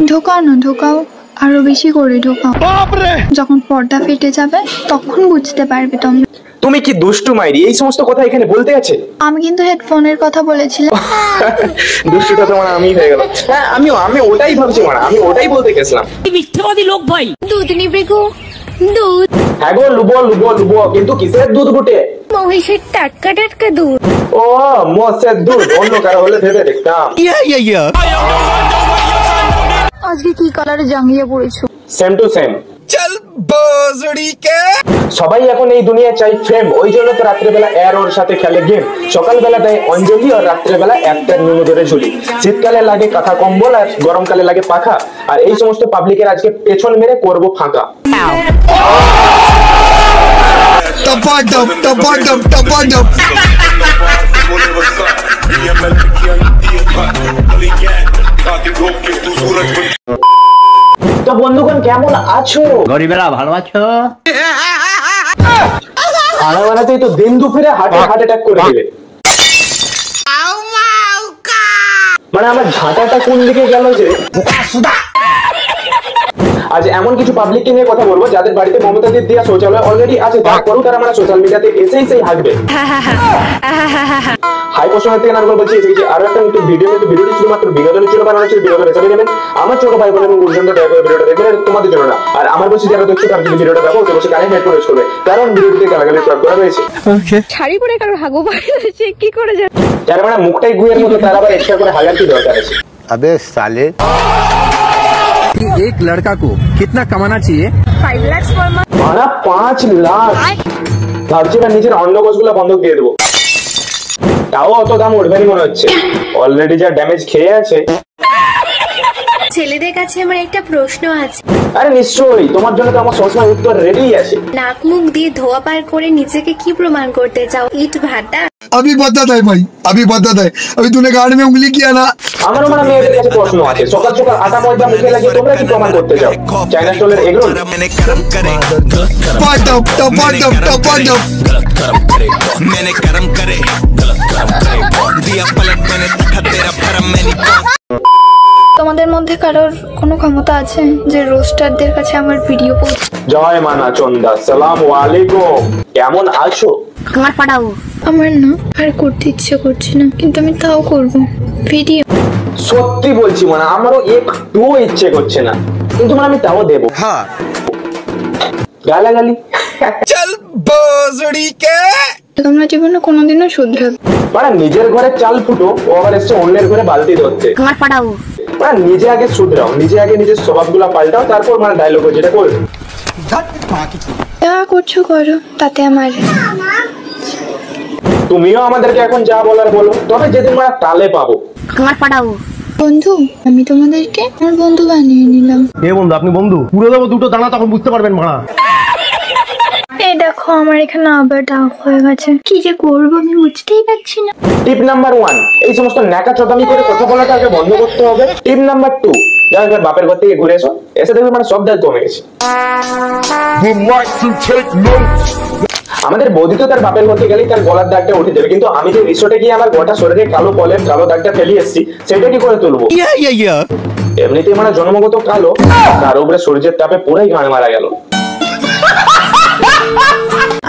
ঢোকাও না, ঢোকাও, আরো বেশি করে ঢোকাও। যখন পর্দা ফেটে যাবে তখন বুঝতে পারবে তোমরা। তুমি কি দুষ্টু মাইরি? এই সমস্ত কথা এখানে বলতে আছে? আমি কিন্তু হেডফোনের কথা বলেছিলাম। দুষ্টুটা তো মানে আমি হয়ে গেল। হ্যাঁ, আমি ওটাই ভাবছি, মানে আমি ওটাই বলতে গেছিলাম। মিথ্যাবাদী লোক ভাই। দুধ নিবে গো, দুধ। হ্যাঁ গো, লুবো লুবো লুবো, কিন্তু কিসের দুধ গুটে? মহিষের টাটকা টাটকা দুধ। ও মোষের দুধ, অন্য কারো হলে ভেবে দেখতাম। আজকে কি কালারে জাঙ্গিয়ে পড়েছো? Same to same. চল বজড়ি কে। সবাই এখন এই দুনিয়া চাই ফ্রেম, ওই জন্য তো রাত্রেবেলা এর ওর সাথে খেলে গেম, সকালবেলা দেয় অঞ্জলি আর রাত্রেবেলা একটা নিমো ধরে ঝুলি। শীতকালে লাগে কাঁথা কম্বল আর গরমকালে লাগে পাখা, আর এই সমস্ত পাবলিকের আজকে পেছন মেরে করবো ফাঁকা। তো বন্ধুগণ কেমন আছো? গরিবেরা ভালো আছো? খানা বানাতেই তো দিন দুপুরে হার্ট অ্যাটাক করে দিবে। মানে আমার ঝাঁটাটা কোন দিকে গেল যে। আজ এমন কিছু পাবলিককে নিয়ে কথা বলবো যাদের বাড়িতে মমতা দিদির দেওয়া শৌচালয় অলরেডি আছে, তারপরেও তারা মানে সোশ্যাল মিডিয়াতে এসেই সেই হাঁকবে। হাই কোশ্চেনের থেকে নারকল বলছি এসে আরো একটা নতুন ভিডিও, কিন্তু ভিডিওটি শুধুমাত্র বিনোদনের জন্য বানানো হচ্ছে, বিনোদন হিসেবে নেবেন। আমার ছোট ভাই বোন এবং গুরুজনরা দয়া করে ভিডিওটা দেখবেন, তোমাদের জন্য না। আর আমার বলছি যারা দেখছো তারা যদি ভিডিওটা দেখো তো বসে কানে হেডফোন ইউজ করবে, কারণ ভিডিওটিতে গালাগালি প্রয়োগ করা হয়েছে। শাড়ি পরে কারো হাগু বাইরে কি করে যায়? যারা মানে মুখটাই গুয়ের মতো তারা আবার এক্সট্রা করে হাগার কি দরকার আছে? अबे साले एक लड़का को कितना कमाना चाहिए? 5 লাখ पर मंथ। মানা 5 লাখ। ভাবছি না নিজের অন্ডকোষ গুলো বন্ধক দিয়ে দেবো, তাও অত দাম উঠবেনি মনে হচ্ছে। অলরেডি যা ড্যামেজ খেয়ে আছে। ছেলেদের কাছে আমার একটা প্রশ্ন আছে। আরে নিশ্চয়ই, তোমার জন্য তো আমার সবসময় উত্তর রেডি আছে। নাক মুখ দিয়ে ধোয়া পার করে নিজেকে কি প্রমাণ করতে চাও? ইট ভাটা? अभी बता दे भाई, अभी बता दे, अभी तूने गाड़ी में उंगली किया ना। আমারও মানে মেয়েদের কাছে প্রশ্ন আছে, সকাল সকাল আটা ময়দা মুখে লাগিয়ে তোমরা কি প্রমাণ করতে চাও? চাইনা স্টলের এগরোল? তোমাদের মধ্যে কারোর কোনো ক্ষমতা আছে যে রোস্টারদের কাছে আমার ভিডিও পৌঁছে? জয় মানা চন্দা, সালামু আলাইকুম, কেমন আছো? আমার পাঠাও। আমার না আর করতে ইচ্ছে করছে না, কিন্তু আমি তাও করব ভিডিও। সত্যি বলছি, মানে আমারও একটু ইচ্ছে করছে না, কিন্তু মানে আমি তাও দেবো। हाँ গালাগালি। চল বজড়ি কে। তোমরা জীবনে কোনোদিনও শুধরাবে? মানে নিজের ঘরে চাল ফুটো, ও আবার এসছে অন্যের ঘরে বালতি ধরতে। আমার পাঠাও। মানে নিজে আগে শুধরাও, নিজে আগে নিজের স্বভাবগুলো পাল্টাও, তারপর মানে ডায়লগ যেটা করবে। যা করছো করো, তাতে আমার। তুমিও আমাদেরকে এখন যা বলার বলো, তবে যেদিন মানে তালে পাবো। আমার পাঠাও। বন্ধু, আমি তোমাদেরকে আমার বন্ধু বানিয়ে নিলাম। এ বন্ধু, আপনি বন্ধু? পুরো দেবো দুটো দানা, তখন বুঝতে পারবেন মারা। এই দেখো আমার এখানে আবার ডাক হয়ে গেছে, কি যে করবো আমি বুঝতেই পারছি না। টিপ নাম্বার 1, এই সমস্ত ন্যাকা চোদামি করে কথা বলাটা আগে বন্ধ করতে হবে। টিপ নাম্বার 2, যাও একবার বাপের ঘর থেকে ঘুরে এসো, এসে দেখবে মানে সব দাগ কমে গেছে। আমাদের বৌদি তো তার বাপের ঘরে গেলেই তার গলার দাগটা উঠে যাবে, কিন্তু আমি যে রিসোর্টে গিয়ে আমার গোটা শরীরে কালো পলের কালো দাগটা ফেলে এসেছি, সেটা কি করে তুলবো? এমনিতেই মানে জন্মগত কালো, তার উপরে সূর্যের তাপে পুরাই গান মারা গেল।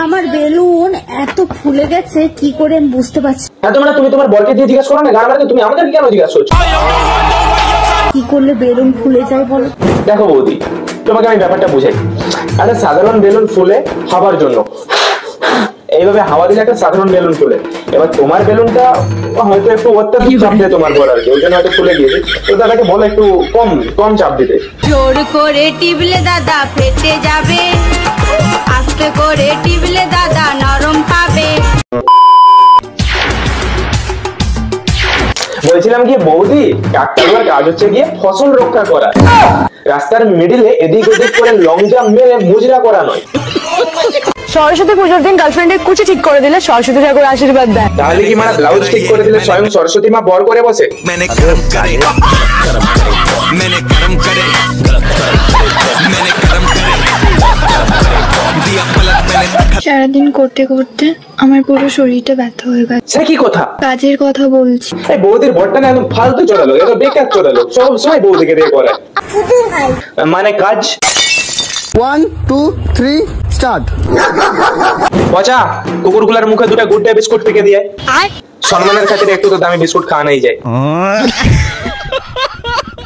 আমার বেলুন এত ফুলে গেছে কি করে আমি বুঝতে পারছি। হ্যাঁ, তোমরা তুমি তোমার বরকে দিয়ে জিজ্ঞাসা করো না, গান মারতে তুমি আমাদের কেন জিজ্ঞাসা করছো? কি করলে বেলুন ফুলে যায় বলো? দেখো বৌদি, তোমাকে আমি ব্যাপারটা বুঝাই। একটা সাধারণ বেলুন ফুলে হাওয়ার জন্য, এইভাবে হাওয়া দিলে একটা সাধারণ বেলুন ফুলে। এবার তোমার বেলুনটা হয়তো একটু অত্যাধিক চাপ দেয় তোমার বর, আর কি ওই জন্য হয়তো ফুলে গিয়েছে। তো দাদাকে বলো একটু কম চাপ দিতে। জোর করে টিপলে দাদা ফেটে যাবে, আস্তে করে টিপলে দাদা নরম পাবে। বলছিলাম কি বৌদি, ডাক্তারবাবুর কাজ হচ্ছে গিয়ে ফসল রক্ষা করা, রাস্তার মিডিলে এদিক ওদিক করে লং জাম্প মেরে মুজরা করা নয়। সরস্বতী পুজোর দিন গার্লফ্রেন্ডের কুচি ঠিক করে দিলে সরস্বতী ঠাকুর আশীর্বাদ দেয়। তাহলে কি মানে ব্লাউজ ঠিক করে দিলে স্বয়ং সরস্বতী মা বর করে বসে? সারা সারাদিন করতে করতে আমার পুরো শরীরটা ব্যথা হয়ে গেছে। সে কি কথা? কাজের কথা বলছি। এই বৌদির ভরটা না একদম ফালতু চড়ালো, এটা বেকার চড়ালো, সব সময় বৌদিকে দিয়ে করে। মানে কাজ 1 2 3 স্টার্ট। পচা, কুকুরগুলার মুখে দুটো গুড ডে বিস্কুট থেকে দিয়ে সম্মানের খাতিরে একটু তো দামি বিস্কুট খাওয়ানোই যায়।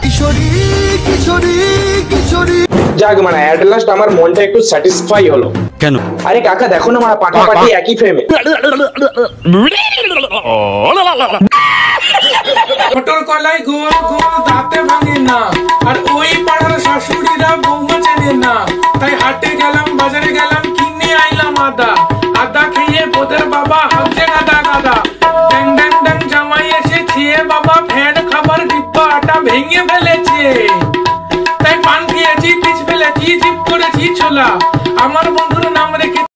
কিশোরী কিশোরী কিশোরী। যাক মানে অ্যাট লাস্ট আমার মনটা একটু স্যাটিসফাই হলো। কেন? আরে কাকা দেখো না আমার পাঠাপাঠি একই ফ্রেমে। পটল কলাই গোল গোল দাঁতে ভাঙে না, আর ওই পাড়ার শাশুড়িরা বৌমা চেনে না। তাই হাটে গেলাম, বাজারে গেলাম, কিনে আইলাম আদা। আদা খেয়ে বোদের বাবা হাঁকছে গাদা গাদা। ড্যাং ড্যাং ড্যাং জামাই এসে খেয়ে বাবা ফ্যান খাবার ডিব্বা আটা ভেঙে ফেলেছে। তাই পান খেয়েছি, পিচ ফেলেছি, জিপ করেছি ছোলা। আমার বন্ধু